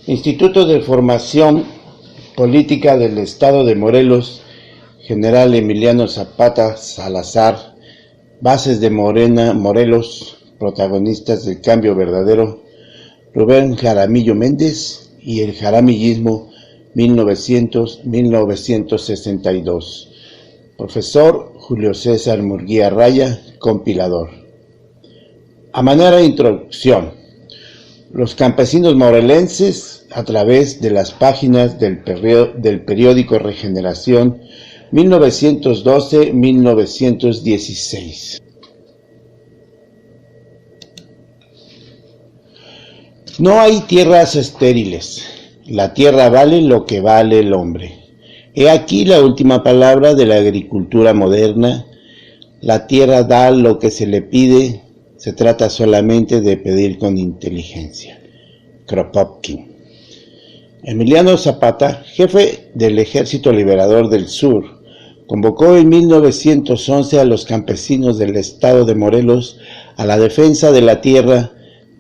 Instituto de Formación Política del Estado de Morelos, General Emiliano Zapata Salazar, Bases de Morena, Morelos, protagonistas del cambio verdadero, Rubén Jaramillo Méndez y el jaramillismo 1900-1962. Profesor Julio César Murguía Raya, compilador. A manera de introducción, los campesinos morelenses a través de las páginas del periódico Regeneración 1912-1916. No hay tierras estériles, la tierra vale lo que vale el hombre. He aquí la última palabra de la agricultura moderna. La tierra da lo que se le pide, se trata solamente de pedir con inteligencia. Kropotkin. Emiliano Zapata, jefe del Ejército Liberador del Sur, convocó en 1911 a los campesinos del estado de Morelos a la defensa de la tierra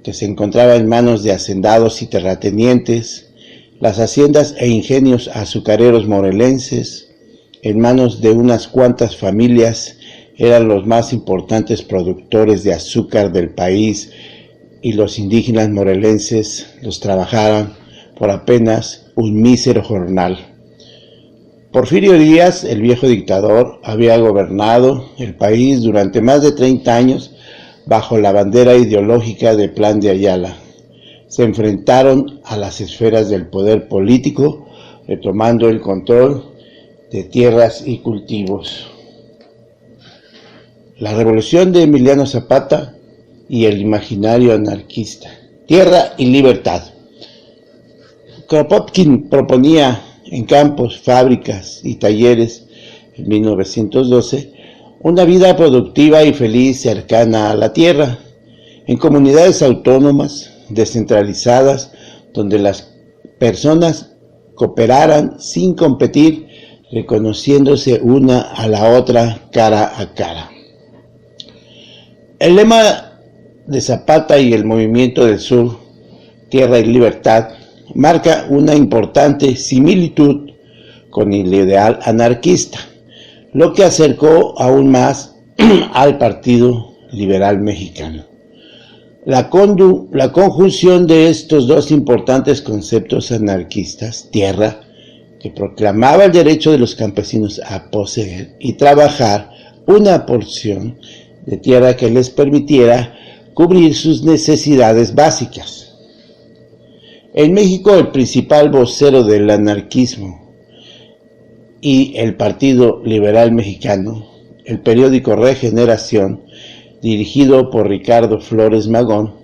que se encontraba en manos de hacendados y terratenientes, las haciendas e ingenios azucareros morelenses, en manos de unas cuantas familias, eran los más importantes productores de azúcar del país, y los indígenas morelenses los trabajaban por apenas un mísero jornal. Porfirio Díaz, el viejo dictador, había gobernado el país durante más de 30 años bajo la bandera ideológica de Plan de Ayala. Se enfrentaron a las esferas del poder político, retomando el control de tierras y cultivos. La revolución de Emiliano Zapata y el imaginario anarquista. Tierra y libertad. Kropotkin proponía en campos, fábricas y talleres en 1912 una vida productiva y feliz cercana a la tierra, en comunidades autónomas, descentralizadas, donde las personas cooperaran sin competir, reconociéndose una a la otra cara a cara. El lema de Zapata y el Movimiento del Sur, Tierra y Libertad, marca una importante similitud con el ideal anarquista, lo que acercó aún más al Partido Liberal Mexicano. La conjunción de estos dos importantes conceptos anarquistas, tierra, que proclamaba el derecho de los campesinos a poseer y trabajar una porción de tierra que les permitiera cubrir sus necesidades básicas. En México, el principal vocero del anarquismo y el Partido Liberal Mexicano, el periódico Regeneración, dirigido por Ricardo Flores Magón,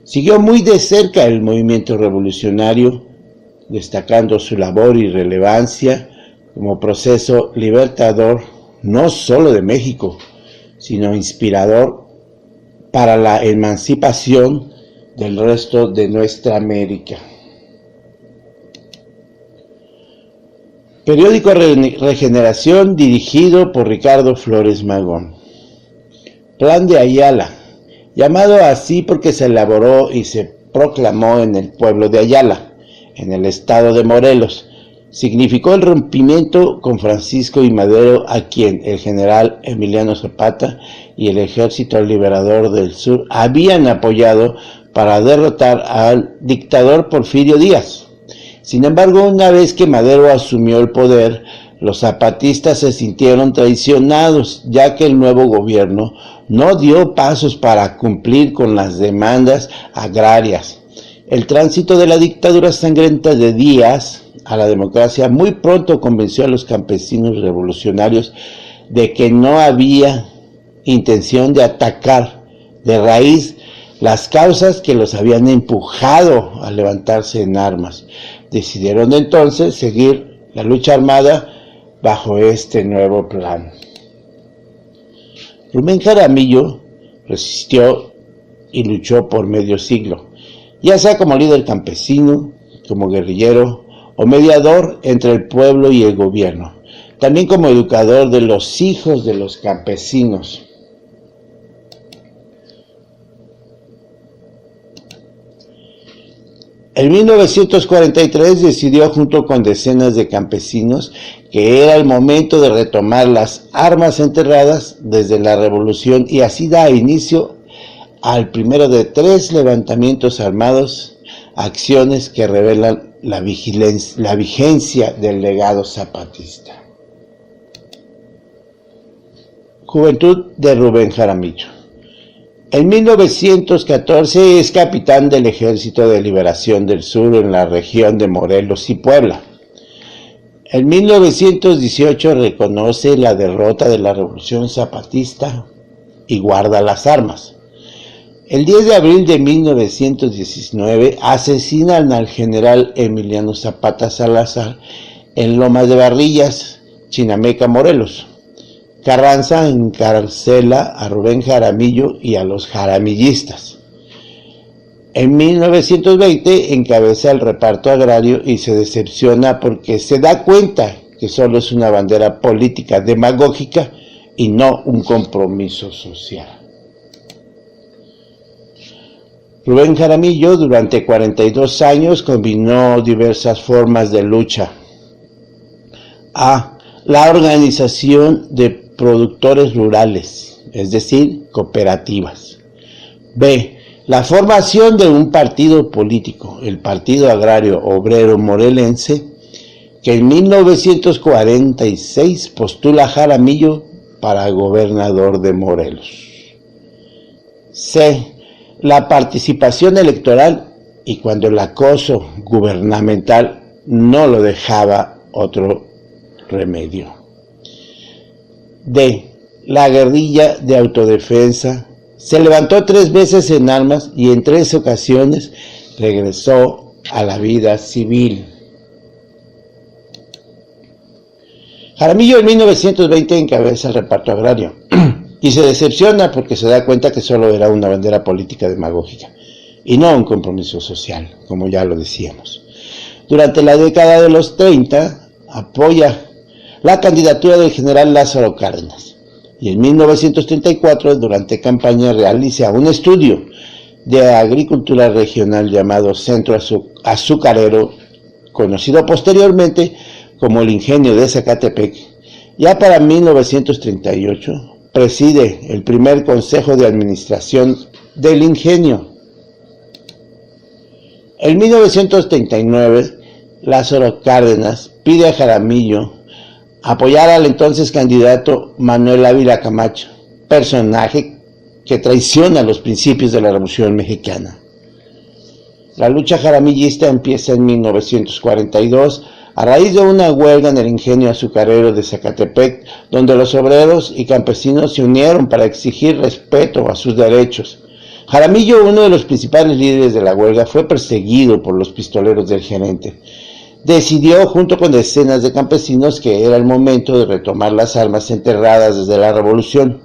siguió muy de cerca el movimiento revolucionario, destacando su labor y relevancia como proceso libertador no solo de México, sino inspirador para la emancipación del resto de nuestra América. Periódico Regeneración, dirigido por Ricardo Flores Magón. Plan de Ayala, llamado así porque se elaboró y se proclamó en el pueblo de Ayala, en el estado de Morelos, significó el rompimiento con Francisco I. Madero, a quien el general Emiliano Zapata y el Ejército Liberador del Sur habían apoyado para derrotar al dictador Porfirio Díaz. Sin embargo, una vez que Madero asumió el poder, los zapatistas se sintieron traicionados, ya que el nuevo gobierno no dio pasos para cumplir con las demandas agrarias. El tránsito de la dictadura sangrienta de Díaz a la democracia muy pronto convenció a los campesinos revolucionarios de que no había intención de atacar de raíz las causas que los habían empujado a levantarse en armas. Decidieron entonces seguir la lucha armada bajo este nuevo plan. Rubén Jaramillo resistió y luchó por medio siglo, ya sea como líder campesino, como guerrillero o mediador entre el pueblo y el gobierno, también como educador de los hijos de los campesinos. En 1943 decidió junto con decenas de campesinos que era el momento de retomar las armas enterradas desde la revolución y así da inicio al primero de 3 levantamientos armados, acciones que revelan la vigencia del legado zapatista. Juventud de Rubén Jaramillo. En 1914 es capitán del Ejército de Liberación del Sur en la región de Morelos y Puebla. En 1918 reconoce la derrota de la Revolución Zapatista y guarda las armas. El 10 de abril de 1919 asesinan al general Emiliano Zapata Salazar en Lomas de Barrillas, Chinameca, Morelos. Carranza encarcela a Rubén Jaramillo y a los jaramillistas. En 1920 encabeza el reparto agrario y se decepciona porque se da cuenta que solo es una bandera política demagógica y no un compromiso social. Rubén Jaramillo durante 42 años combinó diversas formas de lucha. A. La organización de productores rurales, es decir, cooperativas. B. La formación de un partido político, el Partido Agrario Obrero Morelense, que en 1946 postula a Jaramillo para gobernador de Morelos. C. La participación electoral y cuando el acoso gubernamental no lo dejaba otro remedio. D. La guerrilla de autodefensa. Se levantó 3 veces en armas y en 3 ocasiones regresó a la vida civil. Jaramillo en 1920 encabeza el reparto agrario y se decepciona porque se da cuenta que solo era una bandera política demagógica y no un compromiso social, como ya lo decíamos. Durante la década de los 30 apoya la candidatura del general Lázaro Cárdenas y en 1934 durante campaña realiza un estudio de agricultura regional llamado Centro Azucarero, conocido posteriormente como el Ingenio de Zacatepec. Ya para 1938 preside el primer consejo de administración del ingenio. En 1939 Lázaro Cárdenas pide a Jaramillo apoyar al entonces candidato Manuel Ávila Camacho, personaje que traiciona los principios de la Revolución Mexicana. La lucha jaramillista empieza en 1942 a raíz de una huelga en el ingenio azucarero de Zacatepec, donde los obreros y campesinos se unieron para exigir respeto a sus derechos. Jaramillo, uno de los principales líderes de la huelga, fue perseguido por los pistoleros del gerente. Decidió, junto con decenas de campesinos, que era el momento de retomar las armas enterradas desde la revolución.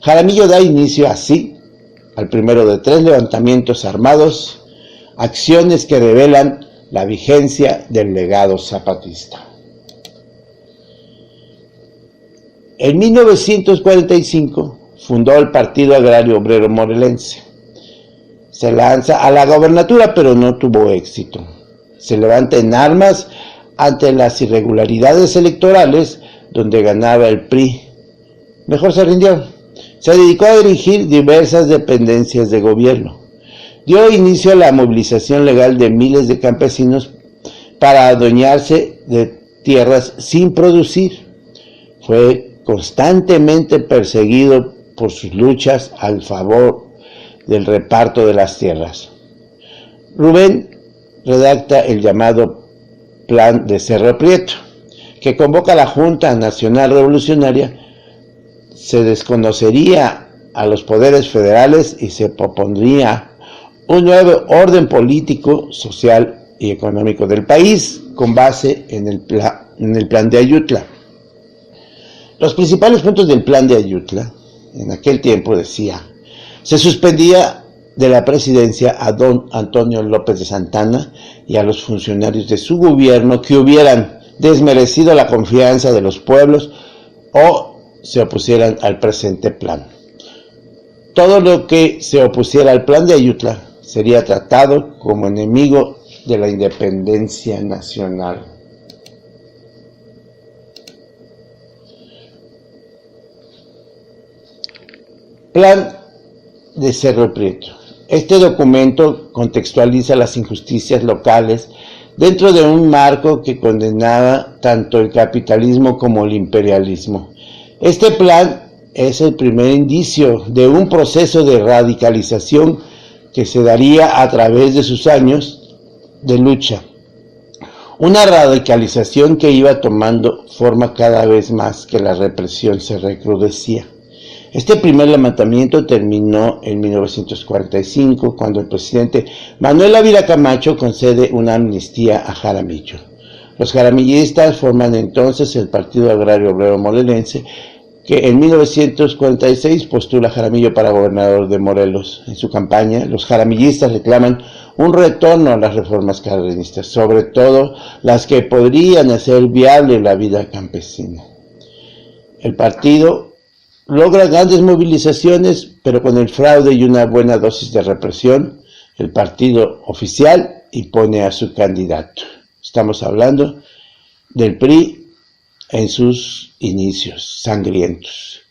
Jaramillo da inicio así al primero de 3 levantamientos armados, acciones que revelan la vigencia del legado zapatista. En 1945 fundó el Partido Agrario Obrero Morelense. Se lanza a la gobernatura, pero no tuvo éxito. Se levanta en armas ante las irregularidades electorales, donde ganaba el PRI. Mejor se rindió. Se dedicó a dirigir diversas dependencias de gobierno. Dio inicio a la movilización legal de miles de campesinos para adueñarse de tierras sin producir. Fue constantemente perseguido por sus luchas al favor del reparto de las tierras. Rubén redacta el llamado Plan de Cerro Prieto, que convoca a la Junta Nacional Revolucionaria. Se desconocería a los poderes federales y se propondría un nuevo orden político, social y económico del país con base en el Plan de Ayutla. Los principales puntos del Plan de Ayutla en aquel tiempo decía: se suspendía de la presidencia a don Antonio López de Santana y a los funcionarios de su gobierno que hubieran desmerecido la confianza de los pueblos o se opusieran al presente plan. Todo lo que se opusiera al Plan de Ayutla sería tratado como enemigo de la independencia nacional. Plan de Cerro Prieto. Este documento contextualiza las injusticias locales dentro de un marco que condenaba tanto el capitalismo como el imperialismo. Este plan es el primer indicio de un proceso de radicalización que se daría a través de sus años de lucha. Una radicalización que iba tomando forma cada vez más que la represión se recrudecía. Este primer levantamiento terminó en 1945, cuando el presidente Manuel Ávila Camacho concede una amnistía a Jaramillo. Los jaramillistas forman entonces el Partido Agrario Obrero Morelense, que en 1946 postula a Jaramillo para gobernador de Morelos. En su campaña, los jaramillistas reclaman un retorno a las reformas cardenistas, sobre todo las que podrían hacer viable la vida campesina. El partido logra grandes movilizaciones, pero con el fraude y una buena dosis de represión, el partido oficial impone a su candidato. Estamos hablando del PRI en sus inicios sangrientos.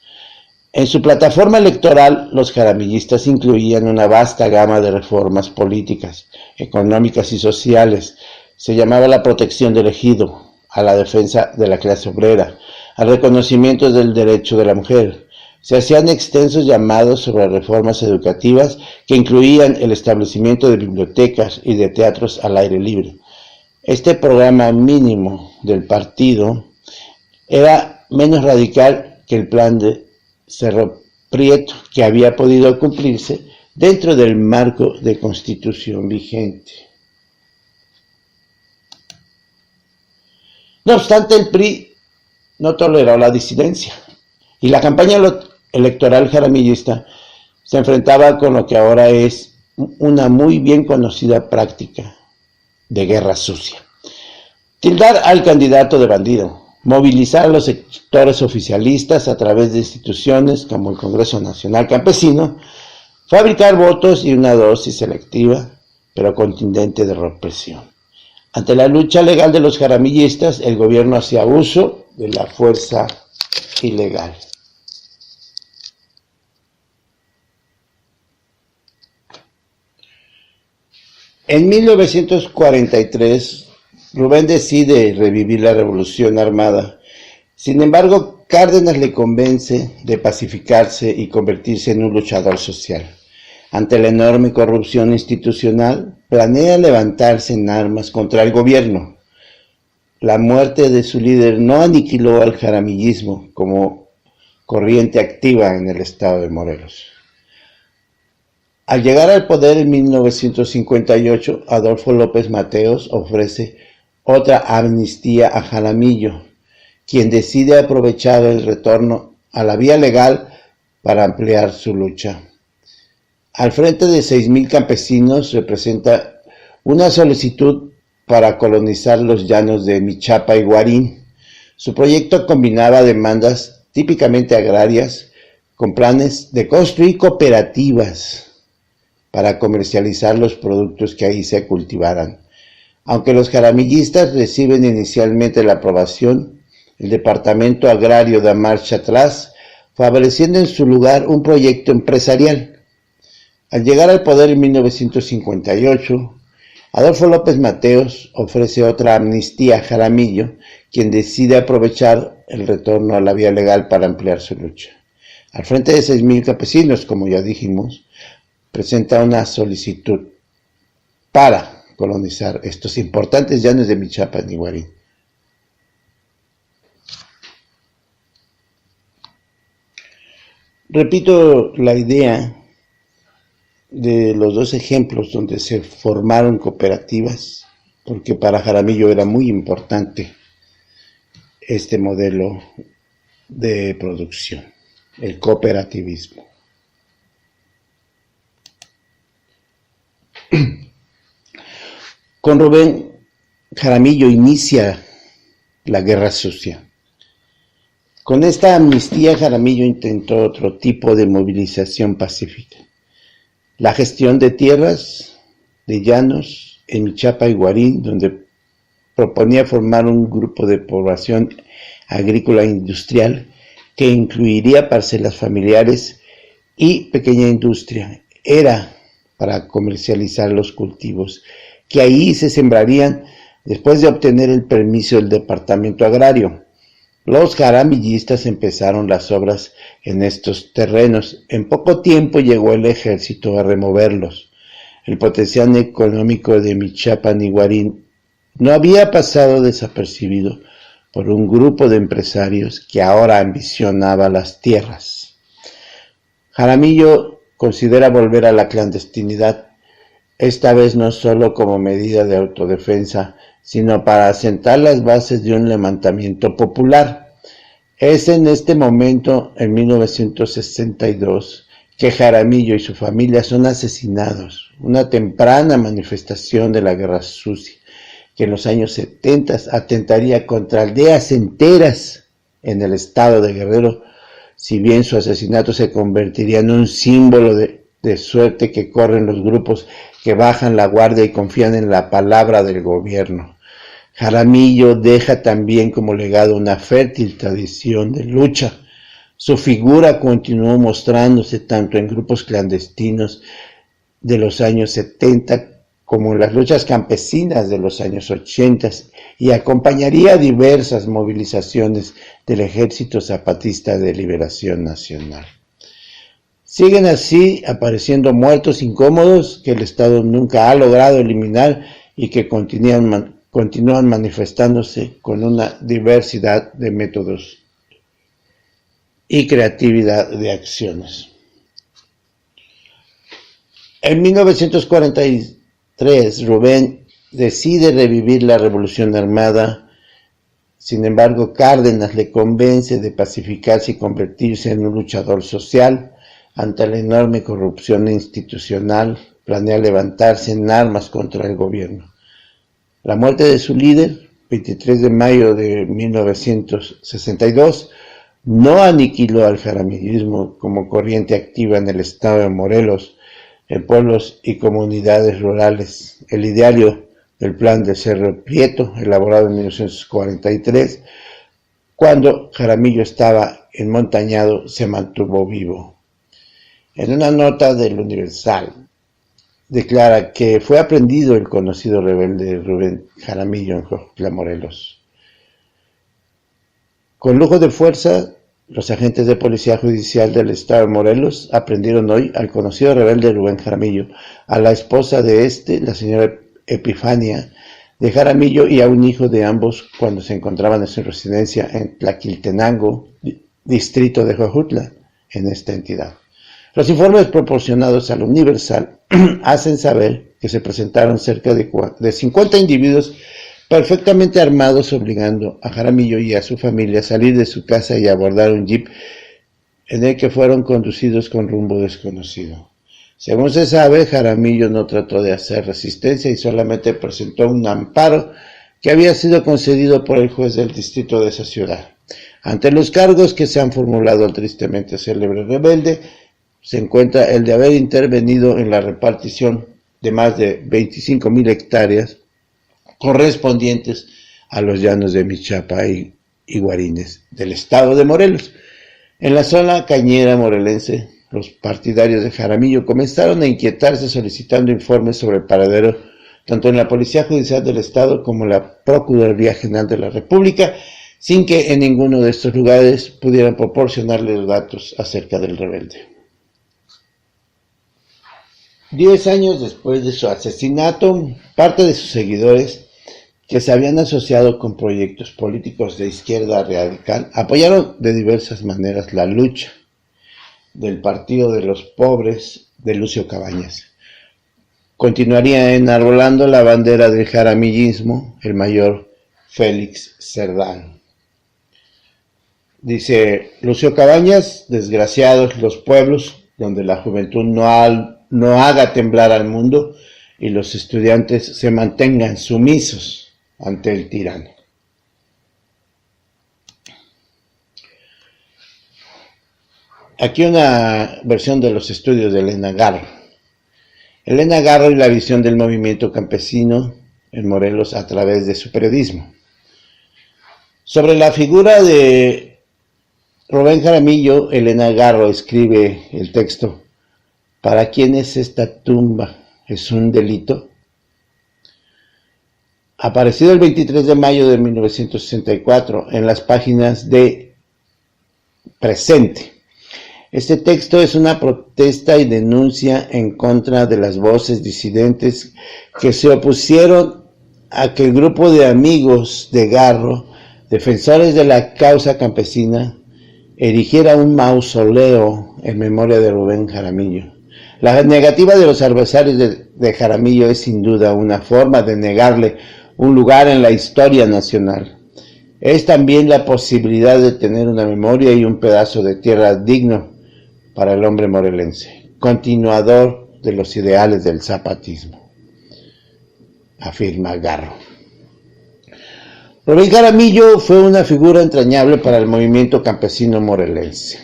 En su plataforma electoral, los jaramillistas incluían una vasta gama de reformas políticas, económicas y sociales. Se llamaba la protección del ejido, a la defensa de la clase obrera, al reconocimiento del derecho de la mujer. Se hacían extensos llamados sobre reformas educativas que incluían el establecimiento de bibliotecas y de teatros al aire libre. Este programa mínimo del partido era menos radical que el plan de Cerro Prieto, que había podido cumplirse dentro del marco de constitución vigente. No obstante, el PRI no toleró la disidencia y la campaña electoral jaramillista se enfrentaba con lo que ahora es una muy bien conocida práctica de guerra sucia. Tildar al candidato de bandido, movilizar a los sectores oficialistas a través de instituciones como el Congreso Nacional Campesino, fabricar votos y una dosis selectiva pero contundente de represión. Ante la lucha legal de los jaramillistas, el gobierno hacía uso de la fuerza ilegal. En 1943, Rubén decide revivir la revolución armada. Sin embargo, Cárdenas le convence de pacificarse y convertirse en un luchador social. Ante la enorme corrupción institucional, planea levantarse en armas contra el gobierno. La muerte de su líder no aniquiló al jaramillismo como corriente activa en el estado de Morelos. Al llegar al poder en 1958, Adolfo López Mateos ofrece otra amnistía a Jaramillo, quien decide aprovechar el retorno a la vía legal para ampliar su lucha. Al frente de 6,000 campesinos representa una solicitud para colonizar los llanos de Michapa y Guarín. Su proyecto combinaba demandas típicamente agrarias con planes de construir cooperativas para comercializar los productos que ahí se cultivaran. Aunque los jaramillistas reciben inicialmente la aprobación, el Departamento Agrario da marcha atrás, favoreciendo en su lugar un proyecto empresarial. Al llegar al poder en 1958, Adolfo López Mateos ofrece otra amnistía a Jaramillo, quien decide aprovechar el retorno a la vía legal para ampliar su lucha. Al frente de 6,000 campesinos, como ya dijimos, presenta una solicitud para colonizar estos importantes llanos de Michapa y Guarín. Repito la idea de los dos ejemplos donde se formaron cooperativas, porque para Jaramillo era muy importante este modelo de producción, el cooperativismo. Con Rubén, Jaramillo inicia la guerra sucia. Con esta amnistía, Jaramillo intentó otro tipo de movilización pacífica: la gestión de tierras, de llanos en Michapa y Guarín, donde proponía formar un grupo de población agrícola e industrial que incluiría parcelas familiares y pequeña industria. Era para comercializar los cultivos, que ahí se sembrarían después de obtener el permiso del departamento agrario. Los jaramillistas empezaron las obras en estos terrenos. En poco tiempo llegó el ejército a removerlos. El potencial económico de Michapan y Guarín no había pasado desapercibido por un grupo de empresarios que ahora ambicionaba las tierras. Jaramillo considera volver a la clandestinidad, esta vez no solo como medida de autodefensa, sino para asentar las bases de un levantamiento popular. Es en este momento, en 1962, que Jaramillo y su familia son asesinados, una temprana manifestación de la guerra sucia, que en los años 70 atentaría contra aldeas enteras en el estado de Guerrero, si bien su asesinato se convertiría en un símbolo de suerte que corren los grupos que bajan la guardia y confían en la palabra del gobierno. Jaramillo deja también como legado una fértil tradición de lucha. Su figura continuó mostrándose tanto en grupos clandestinos de los años 70 como en las luchas campesinas de los años 80 y acompañaría diversas movilizaciones del Ejército Zapatista de Liberación Nacional. Siguen así apareciendo muertos incómodos que el Estado nunca ha logrado eliminar y que continúan manifestándose con una diversidad de métodos y creatividad de acciones. En 1943, Rubén decide revivir la Revolución Armada. Sin embargo, Cárdenas le convence de pacificarse y convertirse en un luchador social. Ante la enorme corrupción institucional, planea levantarse en armas contra el gobierno. La muerte de su líder, 23 de mayo de 1962, no aniquiló al jaramillismo como corriente activa en el estado de Morelos, en pueblos y comunidades rurales. El ideario del plan de Cerro Prieto, elaborado en 1943, cuando Jaramillo estaba enmontañado, se mantuvo vivo. En una nota del Universal, declara que fue aprendido el conocido rebelde Rubén Jaramillo en Jojutla, Morelos. Con lujo de fuerza, los agentes de policía judicial del estado de Morelos aprendieron hoy al conocido rebelde Rubén Jaramillo, a la esposa de la señora Epifania de Jaramillo, y a un hijo de ambos cuando se encontraban en su residencia en Tlaquiltenango, distrito de Jojutla, en esta entidad. Los informes proporcionados al Universal hacen saber que se presentaron cerca de 50 individuos perfectamente armados, obligando a Jaramillo y a su familia a salir de su casa y abordar un jeep en el que fueron conducidos con rumbo desconocido. Según se sabe, Jaramillo no trató de hacer resistencia y solamente presentó un amparo que había sido concedido por el juez del distrito de esa ciudad. Ante los cargos que se han formulado al tristemente célebre rebelde, se encuentra el de haber intervenido en la repartición de más de 25,000 hectáreas correspondientes a los llanos de Michapa y Guarines del estado de Morelos. En la zona cañera morelense, los partidarios de Jaramillo comenzaron a inquietarse solicitando informes sobre el paradero tanto en la Policía Judicial del Estado como en la Procuraduría General de la República, sin que en ninguno de estos lugares pudieran proporcionarles datos acerca del rebelde. 10 años después de su asesinato, parte de sus seguidores, que se habían asociado con proyectos políticos de izquierda radical, apoyaron de diversas maneras la lucha del Partido de los Pobres de Lucio Cabañas. Continuaría enarbolando la bandera del jaramillismo el mayor Félix Cerdán. Dice Lucio Cabañas: desgraciados los pueblos donde la juventud no haga temblar al mundo y los estudiantes se mantengan sumisos ante el tirano. Aquí una versión de los estudios de Elena Garro. Elena Garro y la visión del movimiento campesino en Morelos a través de su periodismo. Sobre la figura de Rubén Jaramillo, Elena Garro escribe el texto: ¿para quién es esta tumba? ¿Es un delito? Aparecido el 23 de mayo de 1964 en las páginas de Presente. Este texto es una protesta y denuncia en contra de las voces disidentes que se opusieron a que el grupo de amigos de Garro, defensores de la causa campesina, erigiera un mausoleo en memoria de Rubén Jaramillo. La negativa de los adversarios de Jaramillo es sin duda una forma de negarle un lugar en la historia nacional. Es también la posibilidad de tener una memoria y un pedazo de tierra digno para el hombre morelense, continuador de los ideales del zapatismo, afirma Garro. Rubén Jaramillo fue una figura entrañable para el movimiento campesino morelense.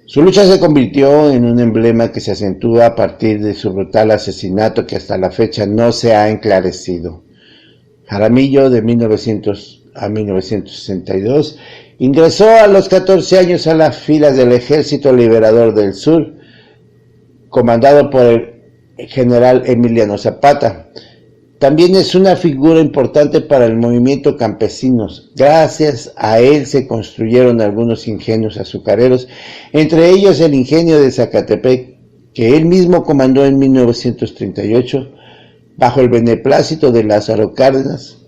Su lucha se convirtió en un emblema que se acentúa a partir de su brutal asesinato que hasta la fecha no se ha enclarecido. Jaramillo, de 1900 a 1962, ingresó a los 14 años a las filas del Ejército Liberador del Sur, comandado por el general Emiliano Zapata. También es una figura importante para el movimiento campesinos. Gracias a él se construyeron algunos ingenios azucareros, entre ellos el ingenio de Zacatepec, que él mismo comandó en 1938, bajo el beneplácito de Lázaro Cárdenas.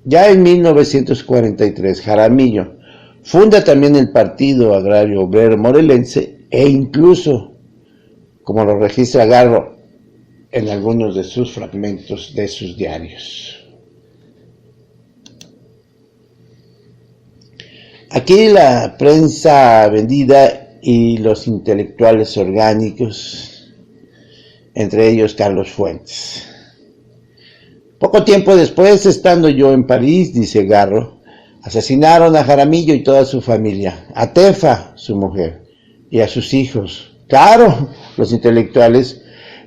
Ya en 1943, Jaramillo funda también el Partido Agrario Obrero Morelense e incluso, como lo registra Garro en algunos de sus fragmentos de sus diarios. Aquí la prensa vendida y los intelectuales orgánicos, entre ellos Carlos Fuentes. Poco tiempo después, estando yo en París, dice Garro, asesinaron a Jaramillo y toda su familia, a Tefa, su mujer, y a sus hijos. Claro, los intelectuales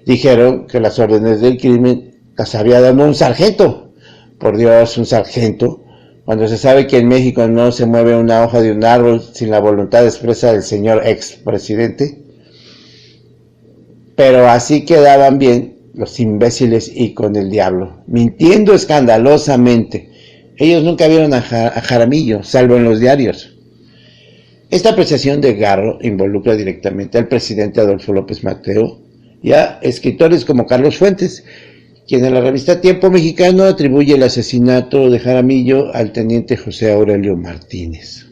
dijeron que las órdenes del crimen las había dado un sargento. Por Dios, un sargento, cuando se sabe que en México no se mueve una hoja de un árbol sin la voluntad expresa del señor expresidente. Pero así quedaban bien los imbéciles y con el diablo, mintiendo escandalosamente. Ellos nunca vieron a Jaramillo, salvo en los diarios. Esta apreciación de Garro involucra directamente al presidente Adolfo López Mateo y a escritores como Carlos Fuentes, quien en la revista Tiempo Mexicano atribuye el asesinato de Jaramillo al teniente José Aurelio Martínez.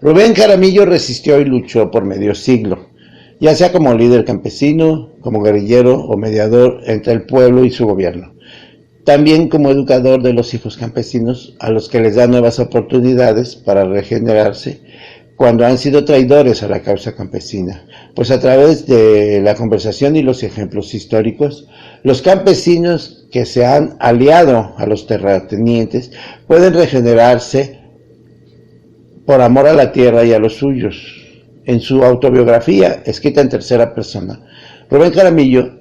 Rubén Jaramillo resistió y luchó por medio siglo, ya sea como líder campesino, como guerrillero o mediador entre el pueblo y su gobierno. También como educador de los hijos campesinos, a los que les da nuevas oportunidades para regenerarse cuando han sido traidores a la causa campesina, pues a través de la conversación y los ejemplos históricos, los campesinos que se han aliado a los terratenientes pueden regenerarse por amor a la tierra y a los suyos. En su autobiografía, escrita en tercera persona, Rubén Jaramillo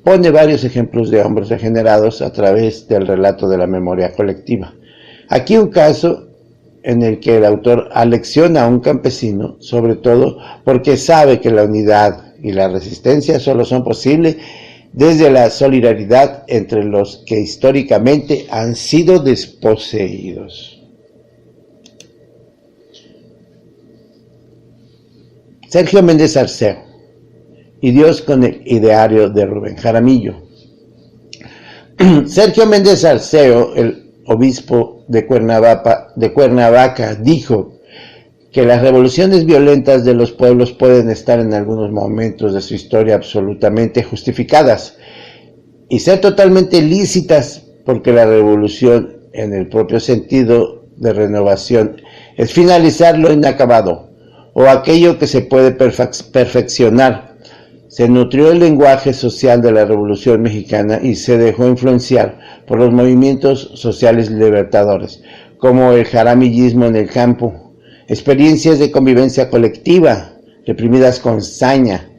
pone varios ejemplos de hombres regenerados a través del relato de la memoria colectiva. Aquí un caso en el que el autor alecciona a un campesino, sobre todo porque sabe que la unidad y la resistencia solo son posibles desde la solidaridad entre los que históricamente han sido desposeídos. Sergio Méndez Arceo y Dios con el ideario de Rubén Jaramillo. Sergio Méndez Arceo, el obispo de Cuernavaca, dijo que las revoluciones violentas de los pueblos pueden estar en algunos momentos de su historia absolutamente justificadas y ser totalmente lícitas, porque la revolución, en el propio sentido de renovación, es finalizar lo inacabado o aquello que se puede perfeccionar. Se nutrió el lenguaje social de la Revolución Mexicana y se dejó influenciar por los movimientos sociales libertadores, como el jaramillismo en el campo, experiencias de convivencia colectiva, reprimidas con saña,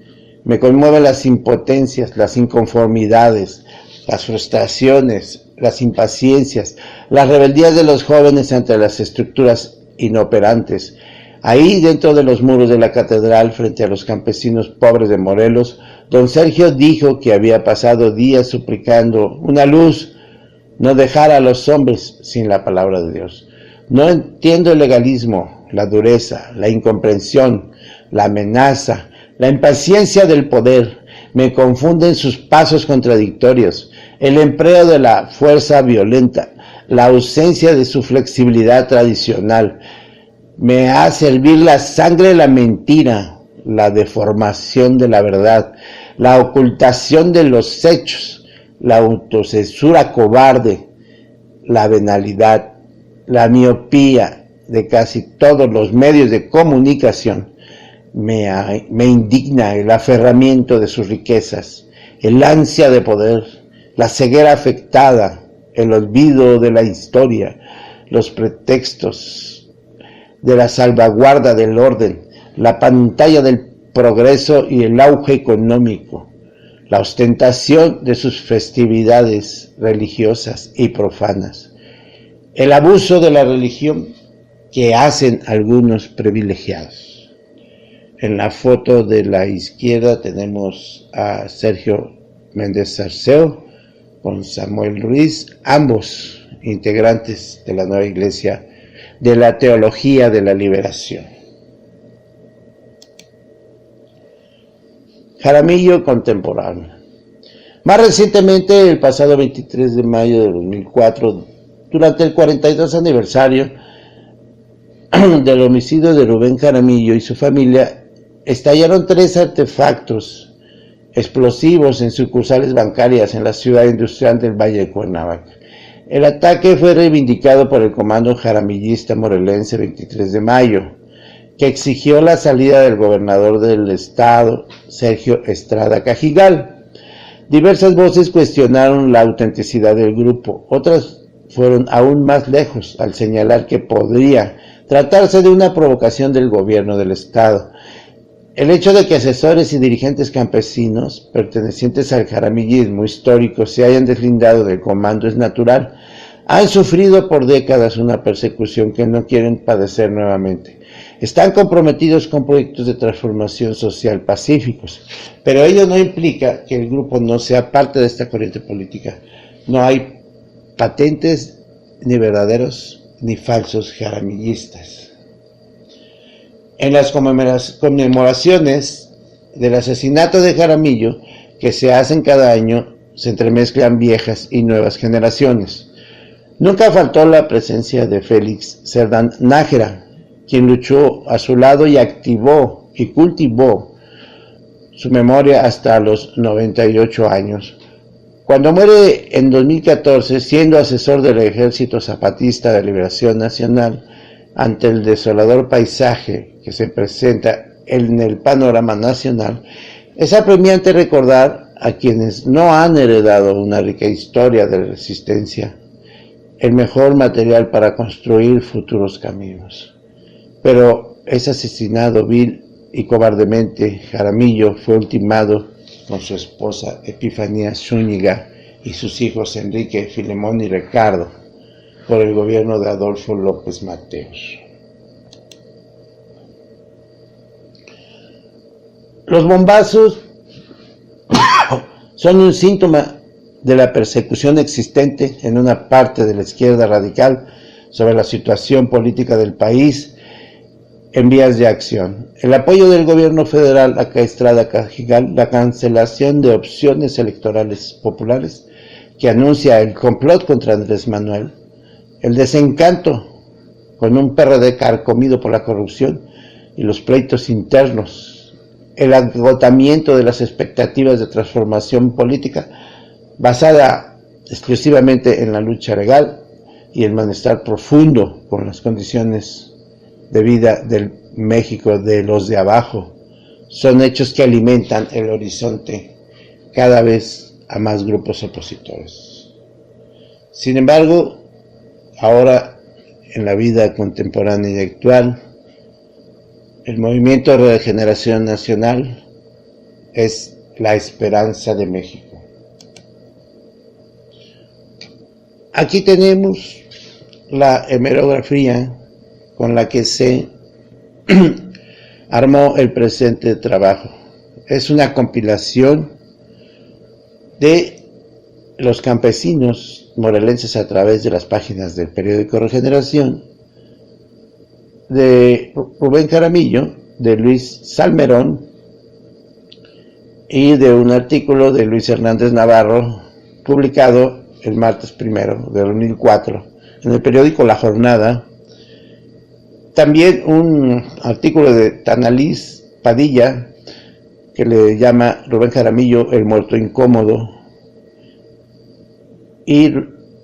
Me conmueven las impotencias, las inconformidades, las frustraciones, las impaciencias, las rebeldías de los jóvenes ante las estructuras inoperantes. Ahí, dentro de los muros de la catedral, frente a los campesinos pobres de Morelos, don Sergio dijo que había pasado días suplicando una luz, no dejar a los hombres sin la palabra de Dios. No entiendo el legalismo, la dureza, la incomprensión, la amenaza, la impaciencia del poder. Me confunden sus pasos contradictorios, el empleo de la fuerza violenta, la ausencia de su flexibilidad tradicional. Me hace hervir la sangre de la mentira, la deformación de la verdad, la ocultación de los hechos, la autocensura cobarde, la venalidad, la miopía de casi todos los medios de comunicación. Me indigna el aferramiento de sus riquezas, el ansia de poder, la ceguera afectada, el olvido de la historia, los pretextos de la salvaguarda del orden, la pantalla del progreso y el auge económico, la ostentación de sus festividades religiosas y profanas, el abuso de la religión que hacen algunos privilegiados. En la foto de la izquierda tenemos a Sergio Méndez Arceo con Samuel Ruiz, ambos integrantes de la nueva iglesia de la Teología de la Liberación. Jaramillo contemporáneo. Más recientemente, el pasado 23 de mayo de 2004, durante el 42 aniversario del homicidio de Rubén Jaramillo y su familia, estallaron 3 artefactos explosivos en sucursales bancarias en la ciudad industrial del Valle de Cuernavaca. El ataque fue reivindicado por el comando jaramillista morelense 23 de mayo, que exigió la salida del gobernador del estado, Sergio Estrada Cajigal. Diversas voces cuestionaron la autenticidad del grupo, otras fueron aún más lejos al señalar que podría tratarse de una provocación del gobierno del estado. El hecho de que asesores y dirigentes campesinos pertenecientes al jaramillismo histórico se hayan deslindado del comando es natural. Han sufrido por décadas una persecución que no quieren padecer nuevamente. Están comprometidos con proyectos de transformación social pacíficos, pero ello no implica que el grupo no sea parte de esta corriente política. No hay patentes, ni verdaderos, ni falsos jaramillistas. En las conmemoraciones del asesinato de Jaramillo, que se hacen cada año, se entremezclan viejas y nuevas generaciones. Nunca faltó la presencia de Félix Cerdán Nájera, quien luchó a su lado y activó y cultivó su memoria hasta los 98 años. Cuando muere en 2014, siendo asesor del Ejército Zapatista de Liberación Nacional, ante el desolador paisaje que se presenta en el panorama nacional, es apremiante recordar a quienes no han heredado una rica historia de resistencia, el mejor material para construir futuros caminos. Pero es asesinado vil y cobardemente. Jaramillo fue ultimado con su esposa Epifanía Zúñiga y sus hijos Enrique, Filemón y Ricardo por el gobierno de Adolfo López Mateos. Los bombazos son un síntoma de la persecución existente en una parte de la izquierda radical sobre la situación política del país en vías de acción. El apoyo del gobierno federal a Estrada Cajigal, la cancelación de opciones electorales populares que anuncia el complot contra Andrés Manuel, el desencanto con un PRD carcomido por la corrupción y los pleitos internos, el agotamiento de las expectativas de transformación política basada exclusivamente en la lucha legal y el malestar profundo con las condiciones de vida del México de los de abajo, son hechos que alimentan el horizonte cada vez a más grupos opositores. Sin embargo, ahora en la vida contemporánea y actual, el movimiento de regeneración nacional es la esperanza de México. Aquí tenemos la hemerografía con la que se armó el presente trabajo. Es una compilación de los campesinos morelenses a través de las páginas del periódico Regeneración, de Rubén Jaramillo, de Luis Salmerón y de un artículo de Luis Hernández Navarro publicado el martes 1 de 2004 en el periódico La Jornada. También un artículo de Tanalís Padilla que le llama Rubén Jaramillo el muerto incómodo, y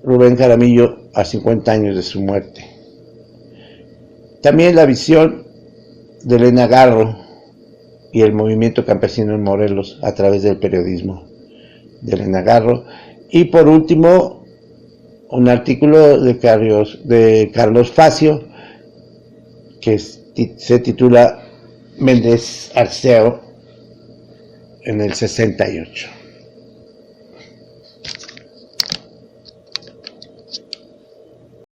Rubén Jaramillo a 50 años de su muerte. También la visión de Elena Garro y el movimiento campesino en Morelos a través del periodismo de Elena Garro. Y por último, un artículo de Carlos Facio que se titula Méndez Arceo en el 68.